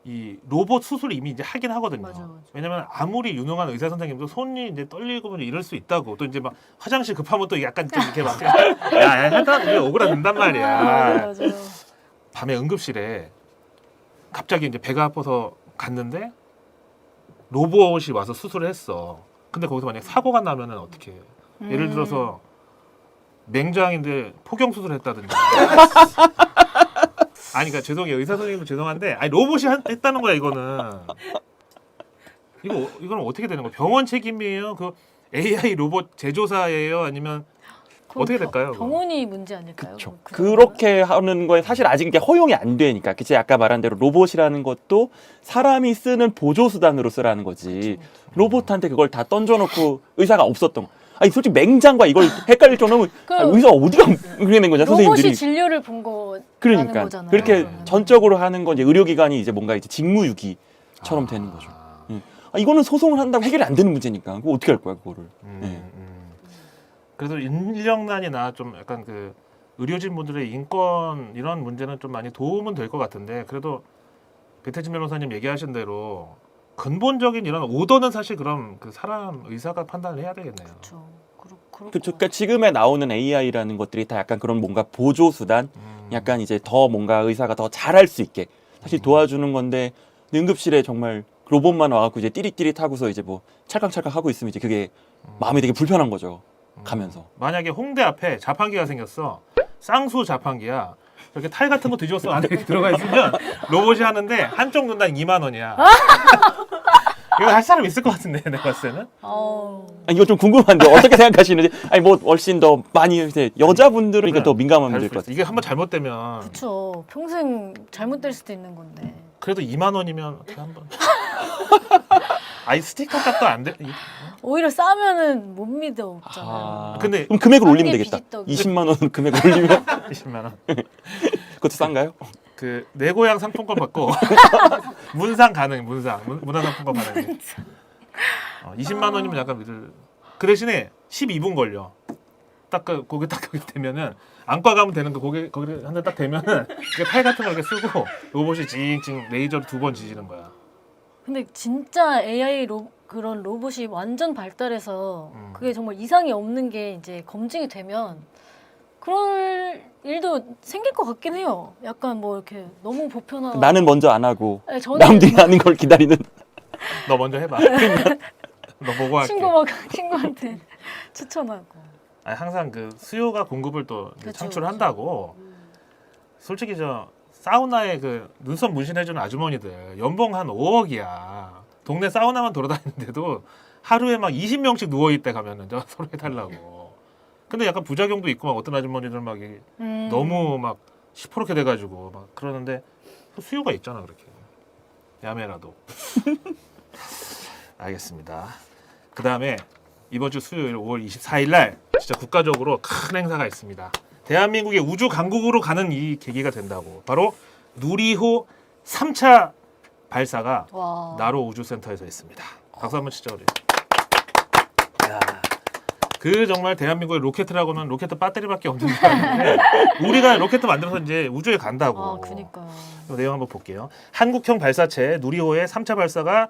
이 로봇 수술 이미 이제 하긴 하거든요. 맞아. 왜냐면 아무리 유능한 의사 선생님도 손이 이제 떨리고 이럴 수 있다고. 또 이제 막 화장실 급하면 또 약간 좀 이렇게 막 야, 하다 이게 오그라든단 말이야. 맞아요. 밤에 응급실에 갑자기 이제 배가 아파서 갔는데 로봇이 와서 수술을 했어. 근데 거기서 만약 사고가 나면은 어떻게 해? 예를 들어서 맹장인데 포경 수술을 했다든지. 아니, 그러니까 죄송해요. 의사 선생님도 죄송한데, 아니 로봇이 했다는 거야 이거는. 이거는 어떻게 되는 거야? 병원 책임이에요? 그 AI 로봇 제조사예요? 아니면 어떻게 될까요? 병원이 문제 아닐까요? 그렇죠. 그 그렇게 하는 거에 사실 아직 이게 허용이 안 되니까. 그치 아까 말한 대로 로봇이라는 것도 사람이 쓰는 보조 수단으로 쓰라는 거지. 로봇한테 그걸 다 던져놓고 의사가 없었던 거. 아니 솔직히 맹장과 이걸 헷갈릴 정도면 의사가 어디가 그렇게 된 거냐 로봇이 선생님들이. 진료를 본 거라는 그러니까 거잖아요. 그렇게 전적으로 하는 건 이제 의료기관이 이제 뭔가 이제 직무유기처럼 되는 거죠. 이거는 소송을 한다고 해결이 안 되는 문제니까 그거 어떻게 할 거야 그거를. 그래서 인력난이나 좀 약간 그 의료진 분들의 인권 이런 문제는 좀 많이 도움은 될 것 같은데 그래도 배태진 변호사님 얘기하신 대로 근본적인 이런 오더는 사실 그럼 그 사람 의사가 판단을 해야 되겠네요. 그렇죠. 그렇죠. 그러니까 지금에 나오는 AI라는 것들이 다 약간 그런 뭔가 보조 수단, 약간 이제 더 뭔가 의사가 더 잘할 수 있게 사실 도와주는 건데 응급실에 정말 로봇만 와갖고 이제 띠릿띠릿하고서 이제 뭐 찰칵찰칵 하고 있으면 이제 그게 마음이 되게 불편한 거죠. 가면서. 만약에 홍대 앞에 자판기가 생겼어. 쌍수 자판기야. 이렇게 탈 같은 거 뒤집어서 안에 들어가 있으면 로봇이 하는데 한쪽 눈당 2만 원이야. 이거 할 사람 있을 것 같은데 내가 봤을 때는. 이거 좀 궁금한데 어떻게 생각하시는지. 아니 뭐 훨씬 더 많이 이제 여자분들은 이게 더 민감한 문제일 것 같아요. 이게 한번 잘못되면 그렇죠. 평생 잘못될 수도 있는 건데. 그래도 2만 원이면 어떻게 한번. 아이 스티커 값도 안 돼. 오히려 싸면은 못 믿어 없잖아요. 근데 그럼 금액을 올리면 게 되겠다. 비지떡이. 20만 원 금액 올리면 20만 원. 그것도 싼가요? 그 내 고향 상품권 받고 문상 가능 문화상품권 가능. 20만 원이면 약간 믿을. 그 대신에 12분 걸려. 딱 그 고개 딱 거기 되면은 안과 가면 되는 거 고개 거기 한 대 딱 되면은 그 팔 같은 거 이렇게 쓰고 로봇이 징징 레이저로 2번 지지는 거야. 근데 진짜 AI 그런 로봇이 완전 발달해서 그게 정말 이상이 없는 게 이제 검증이 되면 그럴 일도 생길 것 같긴 해요. 약간 뭐 이렇게 너무 보편화. 나는 먼저 안 하고 네, 저는 남들이 하는 걸 기다리는. 너 먼저 해봐. 너 보고 할게. 친구한테 추천하고. 아니, 항상 그 수요가 공급을 또 이제 그쵸, 창출한다고. 솔직히 저 사우나에 그 눈썹 문신해주는 아주머니들 연봉 한 5억이야. 동네 사우나만 돌아다니는데도 하루에 막 20명씩 누워있대 가면은 저 서로 해달라고. 근데 약간 부작용도 있고 막 어떤 아주머니들 막 이게 너무 막 시퍼렇게 돼가지고 막 그러는데 수요가 있잖아 그렇게. 야매라도. 알겠습니다. 그 다음에 이번 주 수요일 5월 24일 날 진짜 국가적으로 큰 행사가 있습니다. 대한민국의 우주 강국으로 가는 이 계기가 된다고. 바로 누리호 3차 발사가 와. 나로 우주센터에서 있습니다. 박수 한번 치자 우리. 야, 그 정말 대한민국의 로켓이라고는 로켓 배터리밖에 없는 줄 알았는데 우리가 로켓 만들어서 이제 우주에 간다고. 아, 그니까요. 내용 한번 볼게요. 한국형 발사체 누리호의 3차 발사가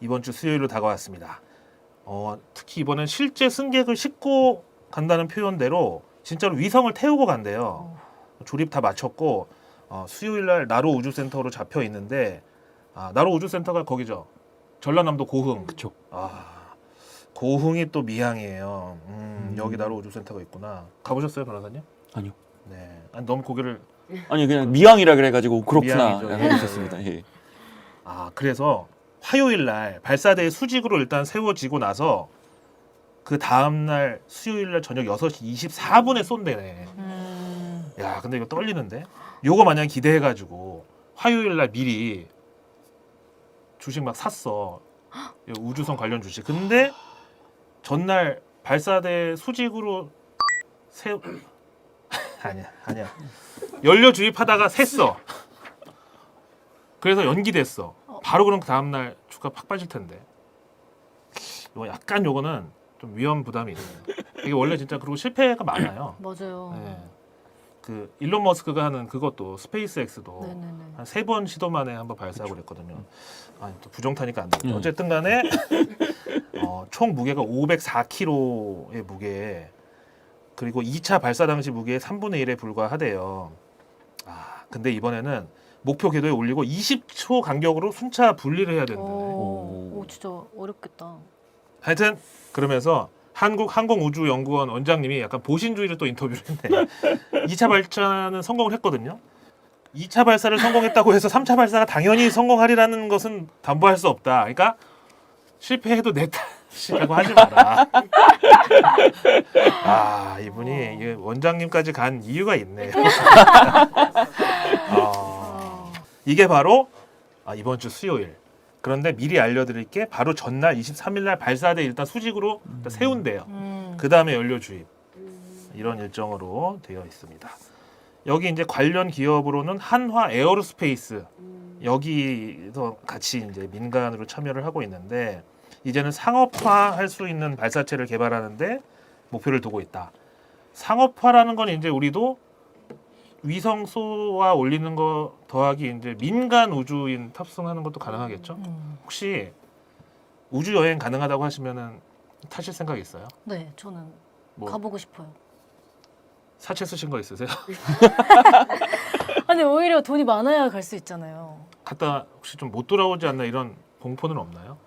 이번 주 수요일로 다가왔습니다. 특히 이번엔 실제 승객을 싣고 간다는 표현대로 진짜로 위성을 태우고 간대요. 조립 다 마쳤고 수요일 날 나로 우주센터로 잡혀 있는데 나로 우주센터가 거기죠. 전라남도 고흥. 그쵸. 고흥이 또 미양이에요. 여기 나로 우주센터가 있구나. 가보셨어요, 변호사님? 아니요. 네. 아니, 너무 고개를. 아니 그냥 미항이라 그래가지고 그렇구나 미항이죠. 하고 있었습니다. 예. 그래서 화요일 날 발사대의 수직으로 일단 세워지고 나서 그 다음 날 수요일 날 저녁 6시 24분에 쏜대네. 야, 근데 이거 떨리는데? 요거 마냥 기대해가지고 화요일 날 미리 주식 막 샀어. 우주선 관련 주식. 근데 전날 발사대 수직으로 아니야. 연료 주입하다가 샜어. 그래서 연기됐어. 바로 그럼 그 다음 날 주가 팍 빠질 텐데. 요거는 좀 위험 부담이 있네요. 이게 원래 진짜 그리고 실패가 많아요. 맞아요. 네. 그 일론 머스크가 하는 그것도 스페이스X도 네네네. 한 3번 시도 만에 한번 발사하고 그랬거든요. 아니 또 부정타니까 안 되죠. 어쨌든 간에 총 무게가 504kg의 무게 그리고 2차 발사 당시 무게의 3분의 1에 불과하대요. 아 근데 이번에는 목표 궤도에 올리고 20초 간격으로 순차 분리를 해야 된대. 오, 진짜 어렵겠다. 하여튼 그러면서 한국항공우주연구원 원장님이 약간 보신주의를 또 인터뷰를 했네. 2차 발사는 성공을 했거든요. 2차 발사를 성공했다고 해서 3차 발사가 당연히 성공하리라는 것은 담보할 수 없다. 그러니까 실패해도 내 탓이라고 하지 마라. 아 이분이 이게 원장님까지 간 이유가 있네요. 이게 바로 이번 주 수요일. 그런데 미리 알려드릴 게 바로 전날 23일 날 발사대 일단 수직으로 일단 세운대요. 그 다음에 연료 주입 이런 일정으로 되어 있습니다. 여기 이제 관련 기업으로는 한화 에어로스페이스 여기서 같이 이제 민간으로 참여를 하고 있는데 이제는 상업화할 수 있는 발사체를 개발하는데 목표를 두고 있다. 상업화라는 건 이제 우리도 위성 쏘아 올리는 거 더하기 이제 민간 우주인 탑승하는 것도 가능하겠죠? 혹시 우주 여행 가능하다고 하시면은 타실 생각 있어요? 네, 저는 뭐 가보고 싶어요. 사채 쓰신 거 있으세요? 아니 오히려 돈이 많아야 갈 수 있잖아요. 갔다 혹시 좀 못 돌아오지 않나 이런 공포는 없나요?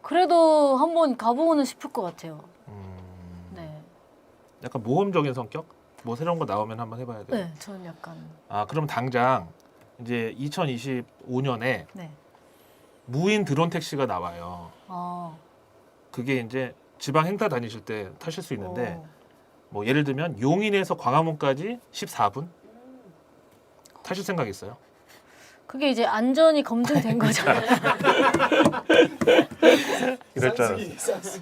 그래도 한번 가보고는 싶을 것 같아요. 네, 약간 모험적인 성격? 뭐 새로운 거 나오면 한번 해봐야 돼요. 네, 저는 약간 그럼 당장 이제 2025년에 네. 무인 드론 택시가 나와요. 그게 이제 지방 행사 다니실 때 타실 수 있는데 뭐 예를 들면 용인에서 광화문까지 14분 타실 생각 있어요? 그게 이제 안전이 검증된 거잖아요. 이럴 줄 알았어.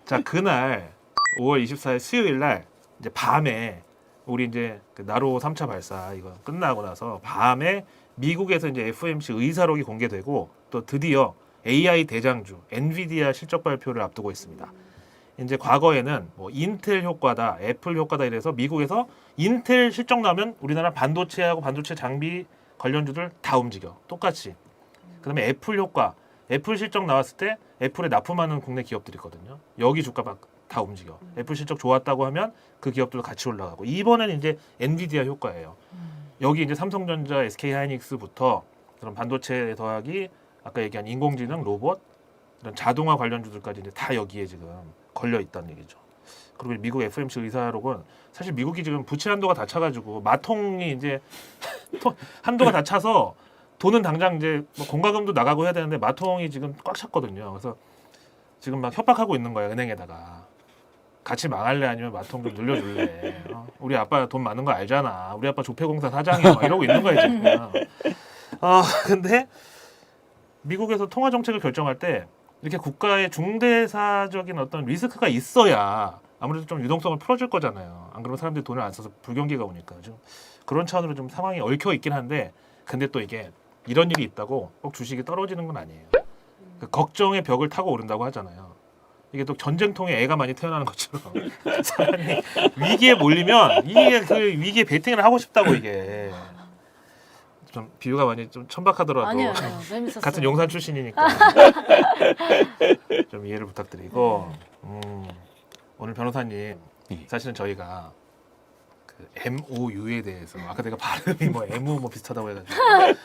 자 그날 5월 24일 수요일 날 이제 밤에 우리 이제 그 나로 3차 발사 이거 끝나고 나서 밤에 미국에서 이제 FOMC 의사록이 공개되고 또 드디어 AI 대장주 엔비디아 실적 발표를 앞두고 있습니다. 이제 과거에는 뭐 인텔 효과다, 애플 효과다 이래서 미국에서 인텔 실적 나면 우리나라 반도체하고 반도체 장비 관련주들 다 움직여 똑같이. 그다음에 애플 효과, 애플 실적 나왔을 때 애플에 납품하는 국내 기업들이 있거든요. 여기 주가 막 다 움직여. 애플 실적 좋았다고 하면 그 기업들도 같이 올라가고. 이번에는 이제 엔비디아 효과예요. 여기 이제 삼성전자, SK하이닉스부터 그런 반도체 더하기 아까 얘기한 인공지능, 로봇, 이런 자동화 관련주들까지 이제 다 여기에 지금 걸려 있다는 얘기죠. 그리고 미국 FOMC 의사록은 사실 미국이 지금 부채 한도가 다 차가지고 마통이 이제 한도가 다 차서 돈은 당장 이제 뭐 공과금도 나가고 해야 되는데 마통이 지금 꽉 찼거든요. 그래서 지금 막 협박하고 있는 거예요, 은행에다가. 같이 망할래 아니면 마통 좀 늘려줄래. 우리 아빠 돈 많은 거 알잖아. 우리 아빠 조폐공사 사장이야. 막 이러고 있는 거예요 지금. 근데 미국에서 통화 정책을 결정할 때 이렇게 국가의 중대사적인 어떤 리스크가 있어야 아무래도 좀 유동성을 풀어줄 거잖아요. 안 그러면 사람들이 돈을 안 써서 불경기가 오니까 좀 그런 차원으로 좀 상황이 얽혀 있긴 한데 근데 또 이게 이런 일이 있다고 꼭 주식이 떨어지는 건 아니에요. 그 걱정의 벽을 타고 오른다고 하잖아요. 이게 또 전쟁통에 애가 많이 태어나는 것처럼 사람이 위기에 몰리면 이게 그 위기에 베팅을 하고 싶다고 이게 좀 비유가 많이 좀 천박하더라도 아니요, 재밌었어요. 같은 용산 출신이니까 좀 이해를 부탁드리고 오늘 변호사님 사실은 저희가 그 MOU에 대해서 아까 내가 발음이 뭐 MU 뭐 비슷하다고 해가지고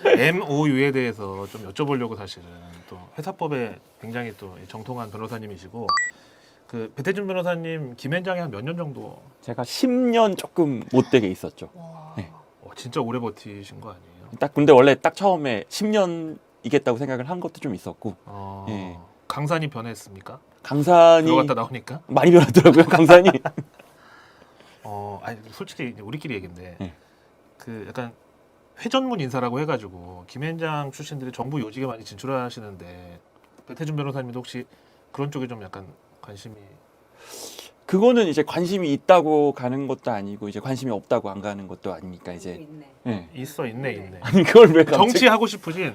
MOU에 대해서 좀 여쭤보려고 사실은 또 회사법에 굉장히 또 정통한 변호사님이시고 그 배태준 변호사님 김앤장에 한 몇 년 정도 제가 10년 조금 못되게 있었죠. 와. 네. 진짜 오래 버티신 거 아니에요? 딱 근데 원래 딱 처음에 10년이겠다고 생각을 한 것도 좀 있었고 예. 강산이 변했습니까? 강산이 들어갔다 나오니까? 많이 변하더라고요. 강산이. 아니 솔직히 이제 우리끼리 얘긴데 네. 그 약간 회전문 인사라고 해가지고 김앤장 출신들이 정부 요직에 많이 진출하시는데 배태준 변호사님도 혹시 그런 쪽에 좀 약간 관심이 그거는 이제 관심이 있다고 가는 것도 아니고 이제 관심이 없다고 안 가는 것도 아니니까 이제 있네. 예. 있네. 아니 그걸 왜 갑자기 정치하고 싶으신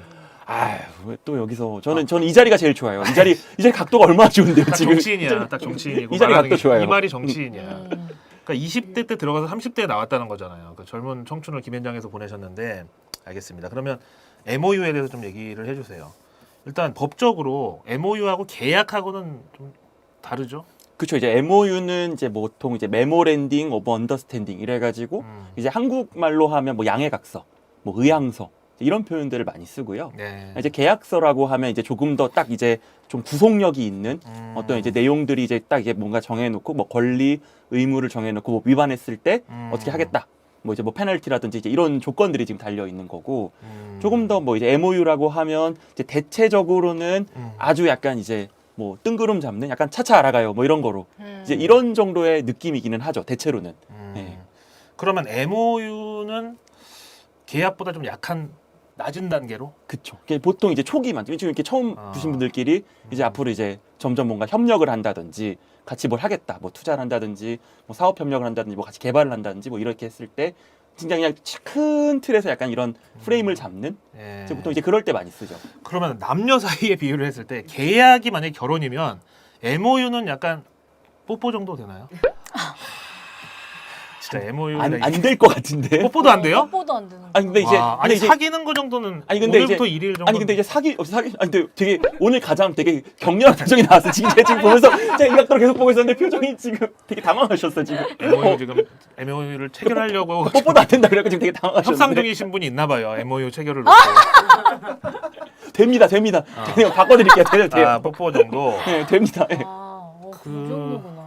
아유, 왜 또 여기서 저는 이 자리가 제일 좋아요. 이 자리 각도가 얼마나 좋은데요, 딱 지금. 정치인이야. 딱 정치인이고 이 자리 말하는 각도 게 좋아요. 이 말이 정치인이야. 음. 그러니까 20대 때 들어가서 30대에 나왔다는 거잖아요. 그 젊은 청춘을 김현장에서 보내셨는데 알겠습니다. 그러면 MOU에 대해서 좀 얘기를 해주세요. 일단 법적으로 MOU하고 계약하고는 좀 다르죠. 그렇죠. 이제 MOU는 이제 보통 이제 메모랜딩 오브 언더스탠딩 이래가지고 이제 한국말로 하면 뭐 양해각서, 뭐 의향서 이런 표현들을 많이 쓰고요. 네. 이제 계약서라고 하면 이제 조금 더 딱 이제 좀 구속력이 있는 어떤 이제 내용들이 이제 딱 이게 뭔가 정해놓고 뭐 권리 의무를 정해놓고 뭐 위반했을 때 어떻게 하겠다. 뭐 이제 뭐 페널티라든지 이제 이런 조건들이 지금 달려 있는 거고 조금 더 뭐 이제 MOU라고 하면 이제 대체적으로는 아주 약간 이제 뭐 뜬구름 잡는 약간 차차 알아가요 뭐 이런 거로 이제 이런 정도의 느낌이기는 하죠 대체로는. 네. 그러면 MOU는 계약보다 좀 약한 낮은 단계로? 그쵸. 그게 보통 이제 초기만 지금 이렇게 처음 아. 두신 분들끼리 이제 앞으로 이제 점점 뭔가 협력을 한다든지 같이 뭘 하겠다 뭐 투자를 한다든지 뭐 사업 협력을 한다든지 뭐 같이 개발을 한다든지 뭐 이렇게 했을 때 진짜 그냥 큰 틀에서 약간 이런 프레임을 잡는 예. 이제 보통 이제 그럴 때 많이 쓰죠. 그러면 남녀 사이에 비유를 했을 때 계약이 만약에 결혼이면 MOU는 약간 뽀뽀 정도 되나요? 진짜 MOU 안 될 것 같은데. 뽀뽀도 안 돼요? 뽀뽀도 안 되는 거. 아니 근데 이제 와, 아니 사귀는 거 정도는 아니, 근데 오늘부터 이제- 1일 정도 아니 근데 이제 사기 아니 근데 되게 오늘 가장 되게 격렬한 표정이 나왔어. 지금 제가 지금 보면서 제가 이 각도로 계속 보고 있었는데 표정이 지금 되게 당황하셨어 지금. MOU 지금 MOU를 체결하려고 뽀뽀도 안 된다 그래서 지금 되게 당황하셨는데. 협상 중이신 분이 있나 봐요. MOU 체결을 아! 놓고. 됩니다. 그냥 바꿔드릴게요. 돼요. 아, 뽀뽀 정도. 네, 됩니다. 예. 그 그- 정도구나.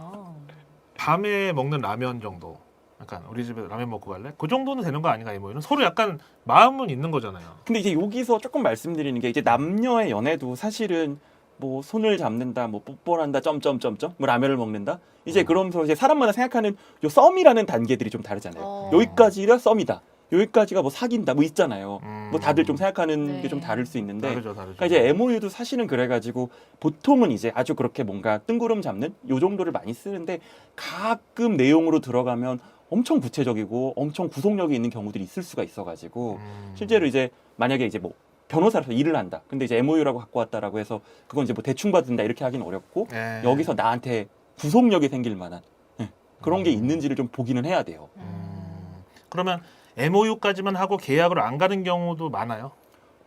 밤에 먹는 라면 정도. 약간 우리 집에 라면 먹고 갈래? 그 정도는 되는 거 아닌가 MOU는? 서로 약간 마음은 있는 거잖아요. 근데 이제 여기서 조금 말씀드리는 게 이제 남녀의 연애도 사실은 뭐 손을 잡는다, 뭐 뽀뽀를 한다, 점점점점, 뭐 라면을 먹는다. 이제 그러면서 이제 사람마다 생각하는 요 썸이라는 단계들이 좀 다르잖아요. 여기까지가 썸이다. 여기까지가 뭐 사귄다, 뭐 있잖아요. 뭐 다들 좀 생각하는 네. 게 좀 다를 수 있는데. 다르죠. 그러니까 이제 MOU도 사실은 그래가지고 보통은 이제 아주 그렇게 뭔가 뜬구름 잡는 요 정도를 많이 쓰는데 가끔 내용으로 들어가면 엄청 구체적이고 엄청 구속력이 있는 경우들이 있을 수가 있어가지고 실제로 이제 만약에 이제 뭐 변호사로서 일을 한다. 근데 이제 MOU라고 갖고 왔다라고 해서 그건 이제 뭐 대충 받는다 이렇게 하기는 어렵고 예. 여기서 나한테 구속력이 생길 만한 그런 게 있는지를 좀 보기는 해야 돼요. 그러면 MOU까지만 하고 계약으로 안 가는 경우도 많아요.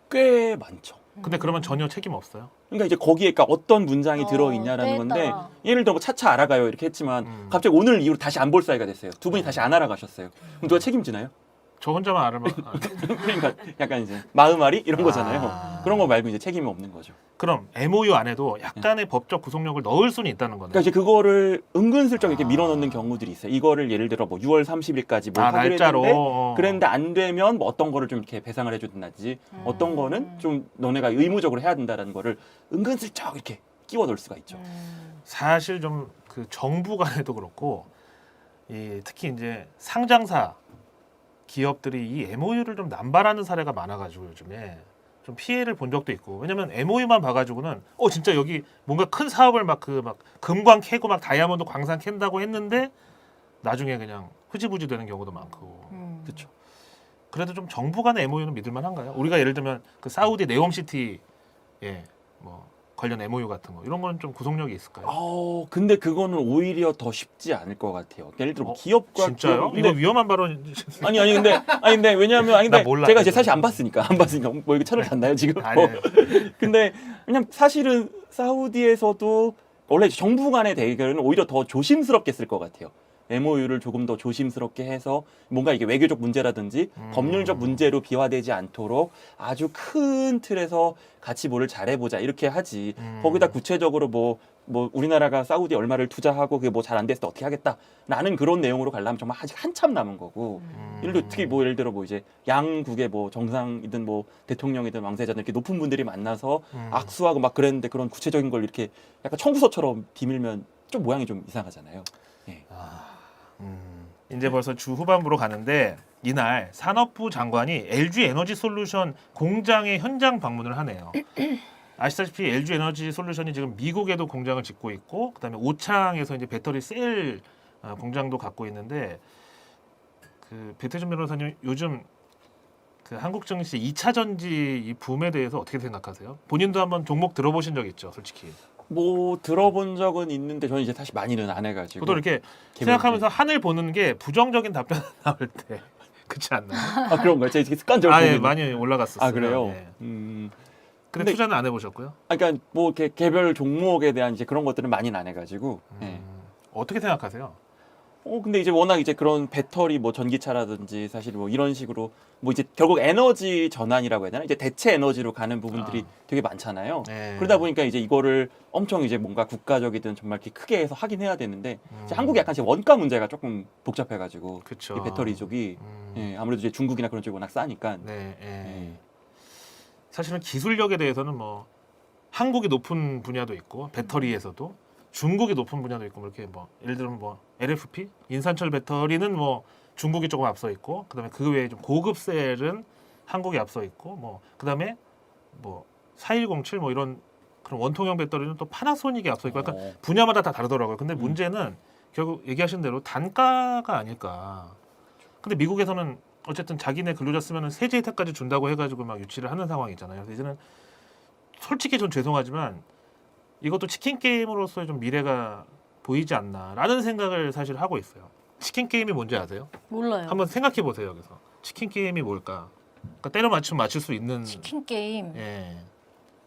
꽤 많죠. 근데 그러면 전혀 책임 없어요. 그러니까 이제 거기에 그러니까 어떤 문장이 어, 들어있냐라는 건데 뺐다. 예를 들어 뭐 차차 알아가요 이렇게 했지만 갑자기 오늘 이후로 다시 안 볼 사이가 됐어요. 두 분이 다시 안 알아가셨어요. 그럼 누가 책임지나요? 저 혼자만 알면 그러니까 약간 이제 마음앓이 이런 거잖아요. 아. 그런 거 말고 이제 책임이 없는 거죠. 그럼 MOU 안에도 약간의 법적 구속력을 넣을 수는 있다는 거네요. 그러니까 이제 그거를 은근슬쩍 이렇게 밀어넣는 경우들이 있어요. 이거를 예를 들어 뭐 6월 30일까지 뭐 하기로 날짜로. 했는데 그랬는데 안 되면 뭐 어떤 거를 좀 이렇게 배상을 해주든지 어떤 거는 좀 너네가 의무적으로 해야 된다라는 거를 은근슬쩍 이렇게 끼워 넣을 수가 있죠. 사실 좀 그 정부 간에도 그렇고 특히 이제 상장사 기업들이 이 MOU를 좀 남발하는 사례가 많아가지고 요즘에 좀 피해를 본 적도 있고 왜냐면 MOU만 봐가지고는 진짜 여기 뭔가 큰 사업을 막 금광 캐고 막 다이아몬드 광산 캔다고 했는데 나중에 그냥 흐지부지 되는 경우도 많고 그렇죠. 그래도 좀 정부 간의 MOU는 믿을만한가요? 우리가 예를 들면 그 사우디 네옴시티 뭐 관련 MOU 같은 거 이런 거는 좀 구속력이 있을까요? 근데 그거는 오히려 더 쉽지 않을 것 같아요. 예를 들어 뭐 기업과 진짜요? 기업- 이거 위험한 발언. 아니 근데 왜냐하면 나 몰라. 제가 이제 사실 안 봤으니까 뭐 이거 차를 탔나요 지금? 아니, 근데 그냥 사실은 사우디에서도 원래 정부 간의 대결은 오히려 더 조심스럽게 쓸 것 같아요. MOU를 조금 더 조심스럽게 해서 뭔가 이게 외교적 문제라든지 법률적 문제로 비화되지 않도록 아주 큰 틀에서 같이 뭐를 잘해보자 이렇게 하지. 거기다 구체적으로 뭐 우리나라가 사우디 얼마를 투자하고 그게 뭐 잘 안 됐을 때 어떻게 하겠다라는 그런 내용으로 가려면 정말 아직 한참 남은 거고. 예를 들어 특히 뭐 예를 들어 뭐 이제 양국의 뭐 정상이든 뭐 대통령이든 왕세자든 이렇게 높은 분들이 만나서 악수하고 막 그랬는데 그런 구체적인 걸 이렇게 약간 청구서처럼 비밀면 좀 모양이 좀 이상하잖아요. 예. 이제 벌써 주 후반부로 가는데 이날 산업부 장관이 LG 에너지 솔루션 공장의 현장 방문을 하네요. 아시다시피 LG 에너지 솔루션이 지금 미국에도 공장을 짓고 있고 그다음에 오창에서 이제 배터리 셀 공장도 갖고 있는데 그 배태준 변호사님 요즘 그 한국 증시 2차 전지 이 붐에 대해서 어떻게 생각하세요? 본인도 한번 종목 들어보신 적 있죠, 솔직히. 뭐 들어본 적은 있는데 저는 이제 사실 많이는 안 해가지고. 저도 이렇게 생각하면서 하늘 보는 게 부정적인 답변 나올 때 그렇지 않나요? 아 그런가요? 제가 이렇게 습관적으로 아, 예, 보고 많이 올라갔었어요. 아 그래요? 예. 근데 근데 투자는 안 해보셨고요? 그러니까 뭐 이렇게 개별 종목에 대한 이제 그런 것들은 많이는 안 해가지고. 예. 어떻게 생각하세요? 근데 이제 워낙 이제 그런 배터리 뭐 전기차라든지 사실 뭐 이런 식으로 뭐 이제 결국 에너지 전환이라고 해야 되나? 이제 대체 에너지로 가는 부분들이 되게 많잖아요. 네. 그러다 보니까 이제 이거를 엄청 이제 뭔가 국가적이든 정말 이렇게 크게 해서 하긴 해야 되는데 이제 한국이 약간 지금 원가 문제가 조금 복잡해가지고 그쵸. 이 배터리 쪽이 예, 아무래도 이제 중국이나 그런 쪽이 워낙 싸니까. 네, 예. 예. 사실은 기술력에 대해서는 뭐 한국이 높은 분야도 있고 배터리에서도 중국이 높은 분야도 있고 뭐 이렇게 뭐 예를 들면 뭐 LFP 인산철 배터리는 뭐 중국이 조금 앞서 있고 그다음에 그 외에 좀 고급 셀은 한국이 앞서 있고 뭐 그다음에 뭐 4107 뭐 이런 그런 원통형 배터리는 또 파나소닉이 앞서 있고 약간 분야마다 다 다르더라고요. 근데 문제는 결국 얘기하신 대로 단가가 아닐까. 근데 미국에서는 어쨌든 자기네 근로자 쓰면은 세제 혜택까지 준다고 해가지고 막 유치를 하는 상황이잖아요. 그래서 이제는 솔직히 전 죄송하지만 이것도 치킨 게임으로서의 좀 미래가 보이지 않나라는 생각을 사실 하고 있어요. 치킨 게임이 뭔지 아세요? 몰라요. 한번 생각해 보세요. 여기서 치킨 게임이 뭘까? 그러니까 때려 맞추면 맞출 수 있는 치킨 게임. 예.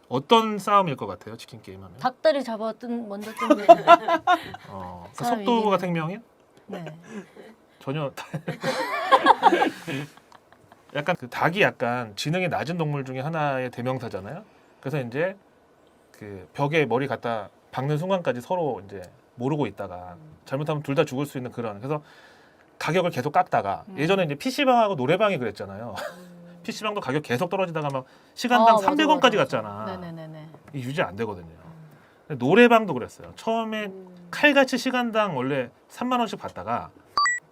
어떤 싸움일 것 같아요? 치킨 게임 하면? 닭다리 잡아 먼저 뜯는. 그 사람 속도가 이기는. 생명이야? 네. 전혀 약간 그 닭이 약간 지능이 낮은 동물 중에 하나의 대명사잖아요. 그래서 이제 그 벽에 머리 갖다 박는 순간까지 서로 이제 모르고 있다가 잘못하면 둘 다 죽을 수 있는 그런. 그래서 가격을 계속 깎다가 예전에 이제 PC방하고 노래방이 그랬잖아요. PC방도 가격 계속 떨어지다가 막 시간당 300원까지 갔잖아. 네네네네. 이 유지 안 되거든요. 근데 노래방도 그랬어요. 처음에 칼같이 시간당 원래 3만 원씩 받다가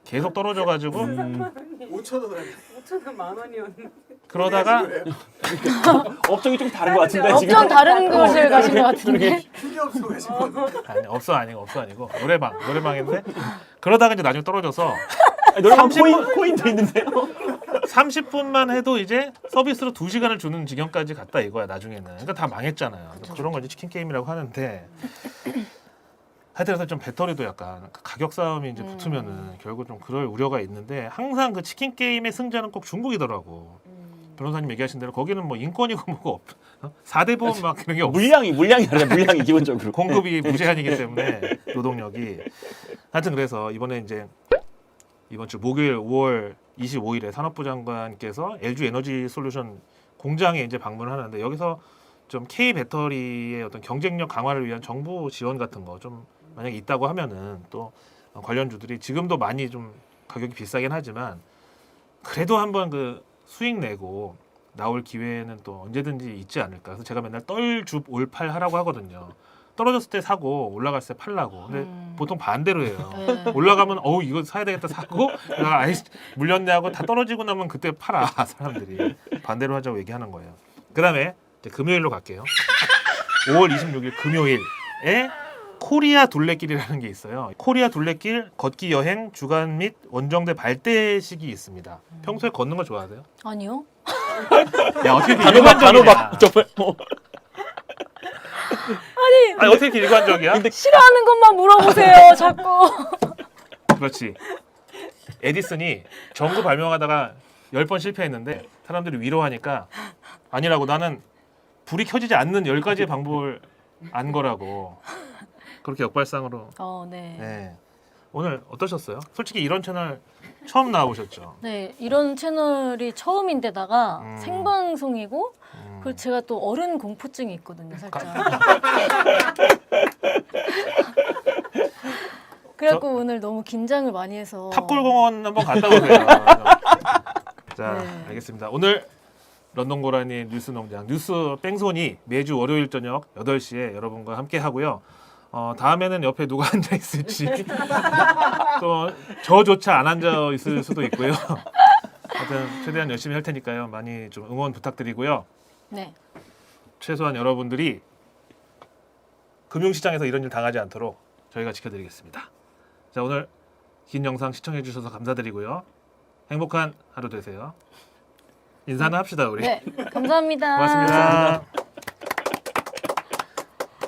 계속 떨어져가지고 5,000원 5,000원 만 원이었는데. 그러다가 업종이 좀 다른 것 같은데 지금. 업종 다른 곳을 가신 것 같은데. 휴게업소 가시고 아니 없어 아니고 노래방인데 그러다가 이제 나중에 떨어져서 노래방 30분 코인도 있는데요. 30분만 해도 이제 서비스로 2시간을 주는 지경까지 갔다 이거야 나중에는. 그러니까 다 망했잖아요. 그런 걸 이제 치킨 게임이라고 하는데 하여튼 좀 배터리도 약간 그 가격 싸움이 이제 붙으면은 결국 좀 그럴 우려가 있는데 항상 그 치킨 게임의 승자는 꼭 중국이더라고. 변호사님 얘기하신 대로 거기는 뭐 인권이고 뭐고 4대 보험 막 그런 게 없어. 물량이 다르죠. 물량이 기본적으로. 공급이 무제한이기 때문에 노동력이 하여튼 그래서 이번에 이제 이번 주 목요일 5월 25일에 산업부 장관께서 LG 에너지 솔루션 공장에 이제 방문을 하는데 여기서 좀 K 배터리의 어떤 경쟁력 강화를 위한 정부 지원 같은 거 좀 만약에 있다고 하면은 또 관련주들이 지금도 많이 좀 가격이 비싸긴 하지만 그래도 한번 그 수익 내고 나올 기회는 또 언제든지 있지 않을까. 그래서 제가 맨날 떨줍 올팔 하라고 하거든요. 떨어졌을 때 사고 올라갔을 때 팔라고. 근데 보통 반대로 해요. 네. 올라가면 어우 이거 사야 되겠다 사고 내가 아이 물렸네 하고 다 떨어지고 나면 그때 팔아 사람들이. 반대로 하자고 얘기하는 거예요. 그다음에 이제 금요일로 갈게요. 5월 26일 금요일에 코리아 둘레길이라는 게 있어요. 코리아 둘레길 걷기 여행 주간 및 원정대 발대식이 있습니다. 평소에 걷는 거 좋아하세요? 아니요. 야 어떻게 이렇게 단호박 일관적이냐? 정말 뭐. 아니 어떻게 이렇게 일관적이야? 싫어하는 것만 물어보세요. 자꾸. 그렇지. 에디슨이 전구 발명하다가 10번 실패했는데 사람들이 위로하니까 아니라고 나는 불이 켜지지 않는 10가지의 방법을 안 거라고. 그렇게 역발상으로. 네. 네. 오늘 어떠셨어요? 솔직히 이런 채널 처음 나와보셨죠? 네, 이런 채널이 처음인데다가 생방송이고 음. 그리고 제가 또 어른 공포증이 있거든요, 살짝. 그래갖고 오늘 너무 긴장을 많이 해서 탑골공원 한번 갔다 오세요. 자, 네. 알겠습니다. 오늘 런던 고라니 뉴스 농장 뉴스 뺑소니 매주 월요일 저녁 8시에 여러분과 함께 하고요. 다음에는 옆에 누가 앉아 있을지 또 저조차 안 앉아 있을 수도 있고요. 하여튼 최대한 열심히 할 테니까요. 많이 좀 응원 부탁드리고요. 네. 최소한 여러분들이 금융시장에서 이런 일 당하지 않도록 저희가 지켜드리겠습니다. 자, 오늘 긴 영상 시청해 주셔서 감사드리고요. 행복한 하루 되세요. 인사는 합시다 우리. 네, 감사합니다. 고맙습니다.